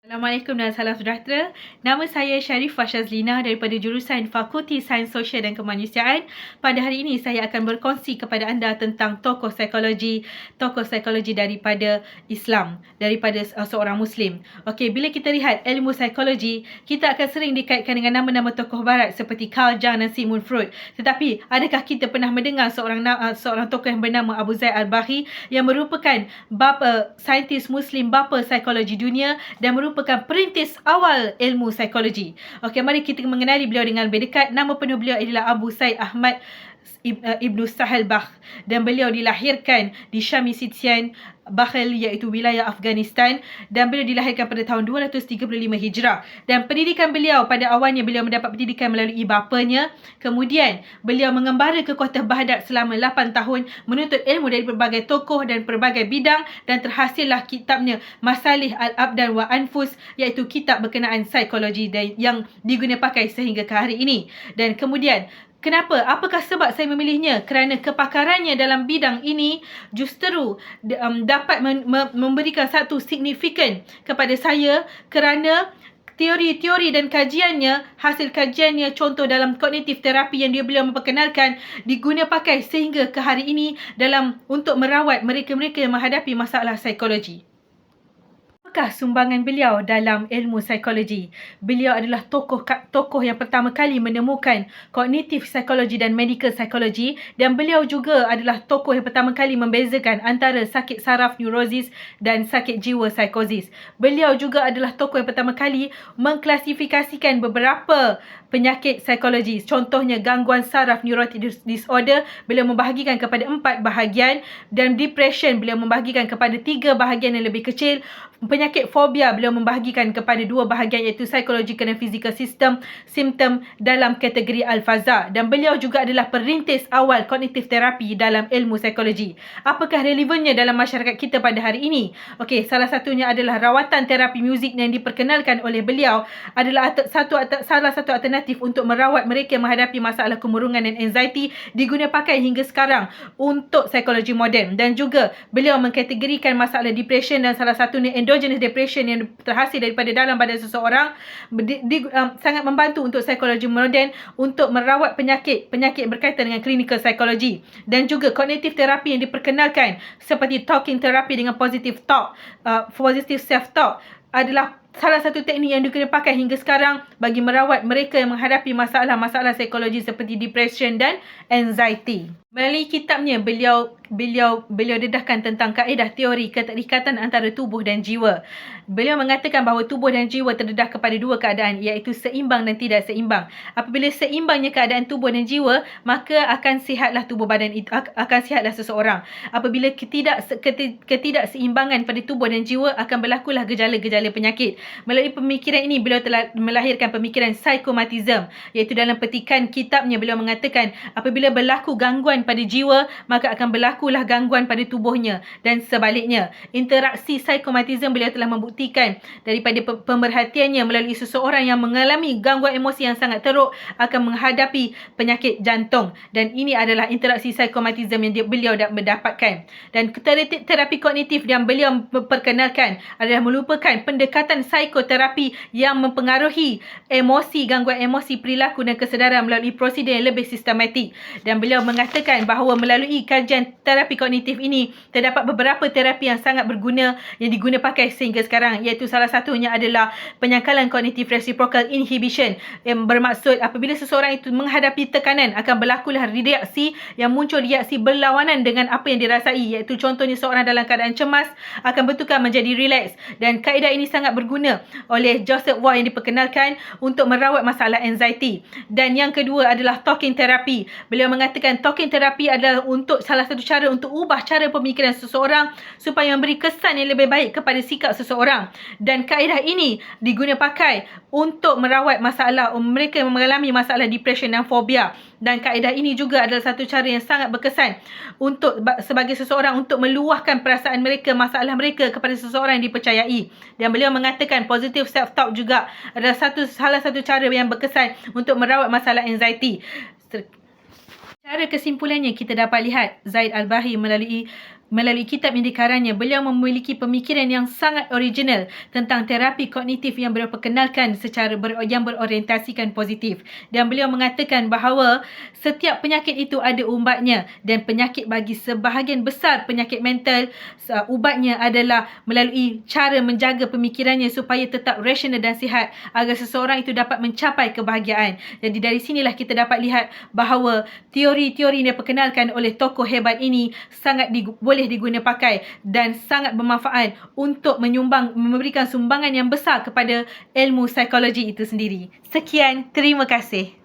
Assalamualaikum dan salam sejahtera. Nama saya Sharifah Shazlina daripada jurusan Fakulti Sains Sosial dan Kemanusiaan. Pada hari ini saya akan berkongsi kepada anda tentang tokoh psikologi daripada Islam, daripada seorang Muslim. Okey, bila kita lihat ilmu psikologi, kita akan sering dikaitkan dengan nama-nama tokoh barat seperti Carl Jung dan Sigmund Freud. Tetapi adakah kita pernah mendengar seorang tokoh yang bernama Abu Zaid Al-Bahri yang merupakan bapa saintis Muslim, bapa psikologi dunia dan merupakan perintis awal ilmu psikologi. Okey, mari kita mengenali beliau dengan lebih dekat. Nama penuh beliau adalah Abu Said Ahmad Ibnu Sahel Bakh dan beliau dilahirkan di Shamsitian Bakhel, iaitu wilayah Afghanistan, dan beliau dilahirkan pada tahun 235 Hijrah. Dan pendidikan beliau pada awalnya beliau mendapat pendidikan melalui bapanya. Kemudian beliau mengembara ke Kota Baghdad selama 8 tahun menuntut ilmu dari berbagai tokoh dan berbagai bidang, dan terhasillah kitabnya Masalih Al-Abdan wa Anfus, iaitu kitab berkenaan psikologi yang diguna pakai sehingga ke hari ini. Dan kemudian kenapa? Apakah sebab saya memilihnya? Kerana kepakarannya dalam bidang ini justru dapat memberikan satu signifikan kepada saya, kerana teori-teori dan kajiannya, hasil kajiannya, contoh dalam kognitif terapi yang beliau memperkenalkan, diguna pakai sehingga ke hari ini untuk merawat mereka-mereka yang menghadapi masalah psikologi. Apakah sumbangan beliau dalam ilmu psikologi? Beliau adalah tokoh yang pertama kali menemukan kognitif psikologi dan medical psikologi, dan beliau juga adalah tokoh yang pertama kali membezakan antara sakit saraf neurosis dan sakit jiwa psikosis. Beliau juga adalah tokoh yang pertama kali mengklasifikasikan beberapa penyakit psikologi. Contohnya gangguan saraf neurotic disorder, beliau membahagikan kepada 4 bahagian, dan depression beliau membahagikan kepada 3 bahagian yang lebih kecil. Penyakit fobia beliau membahagikan kepada 2 bahagian, iaitu psychological dan physical symptom dalam kategori Al-Faza. Dan beliau juga adalah perintis awal kognitif terapi dalam ilmu psikologi. Apakah relevannya dalam masyarakat kita pada hari ini? Okey, salah satunya adalah rawatan terapi muzik yang diperkenalkan oleh beliau adalah salah satu alternatif untuk merawat mereka yang menghadapi masalah kemurungan dan anxiety, diguna pakai hingga sekarang untuk psikologi moden. Dan juga beliau mengkategorikan masalah depression dan salah satunya endogenous depression yang terhasil daripada dalam badan seseorang, sangat membantu untuk psikologi moden untuk merawat penyakit berkaitan dengan clinical psychology. Dan juga kognitif terapi yang diperkenalkan seperti talking therapy dengan positive self talk adalah salah satu teknik yang digunakan pakai hingga sekarang bagi merawat mereka yang menghadapi masalah-masalah psikologi seperti depression dan anxiety. Melalui kitabnya, beliau dedahkan tentang kaedah teori keterikatan antara tubuh dan jiwa. Beliau mengatakan bahawa tubuh dan jiwa terdedah kepada 2 keadaan, iaitu seimbang dan tidak seimbang. Apabila seimbangnya keadaan tubuh dan jiwa, maka akan sihatlah tubuh badan itu, akan sihatlah seseorang. Apabila ketidakseimbangan pada tubuh dan jiwa, akan berlakulah gejala-gejala penyakit. Melalui pemikiran ini, beliau telah melahirkan pemikiran psikomatism, iaitu dalam petikan kitabnya beliau mengatakan apabila berlaku gangguan pada jiwa, maka akan berlakulah gangguan pada tubuhnya, dan sebaliknya. Interaksi psikomatism beliau telah membuktikan daripada pemerhatiannya melalui seseorang yang mengalami gangguan emosi yang sangat teruk akan menghadapi penyakit jantung, dan ini adalah interaksi psikomatism yang beliau mendapatkan. Dan terapi kognitif yang beliau memperkenalkan adalah merupakan pendekatan psikoterapi yang mempengaruhi emosi, gangguan emosi, perilaku dan kesedaran melalui prosedur yang lebih sistematik. Dan beliau mengatakan bahawa melalui kajian terapi kognitif ini terdapat beberapa terapi yang sangat berguna yang diguna pakai sehingga sekarang, iaitu salah satunya adalah penyangkalan kognitif reciprocal inhibition, yang bermaksud apabila seseorang itu menghadapi tekanan akan berlakulah reaksi berlawanan dengan apa yang dirasai, iaitu contohnya seorang dalam keadaan cemas akan bertukar menjadi relax. Dan kaedah ini sangat berguna oleh Joseph Waugh yang diperkenalkan untuk merawat masalah anxiety. Dan yang kedua adalah talking therapy. Beliau mengatakan talking terapi adalah salah satu cara untuk ubah cara pemikiran seseorang supaya memberi kesan yang lebih baik kepada sikap seseorang. Dan kaedah ini diguna pakai untuk merawat mereka yang mengalami masalah depression dan fobia. Dan kaedah ini juga adalah satu cara yang sangat berkesan sebagai seseorang untuk meluahkan perasaan mereka, masalah mereka kepada seseorang yang dipercayai. Dan beliau mengatakan positive self-talk juga adalah salah satu cara yang berkesan untuk merawat masalah anxiety. Cara kesimpulannya, kita dapat lihat Zaid Al-Bahri melalui Melalui kitab yang dikarangnya, beliau memiliki pemikiran yang sangat original tentang terapi kognitif yang beliau perkenalkan yang berorientasikan positif. Dan beliau mengatakan bahawa setiap penyakit itu ada ubatnya, dan penyakit bagi sebahagian besar penyakit mental, ubatnya adalah melalui cara menjaga pemikirannya supaya tetap rasional dan sihat agar seseorang itu dapat mencapai kebahagiaan. Jadi dari sinilah kita dapat lihat bahawa teori-teori yang diperkenalkan oleh tokoh hebat ini sangat boleh diguna pakai dan sangat bermanfaat untuk memberikan sumbangan yang besar kepada ilmu psikologi itu sendiri. Sekian, terima kasih.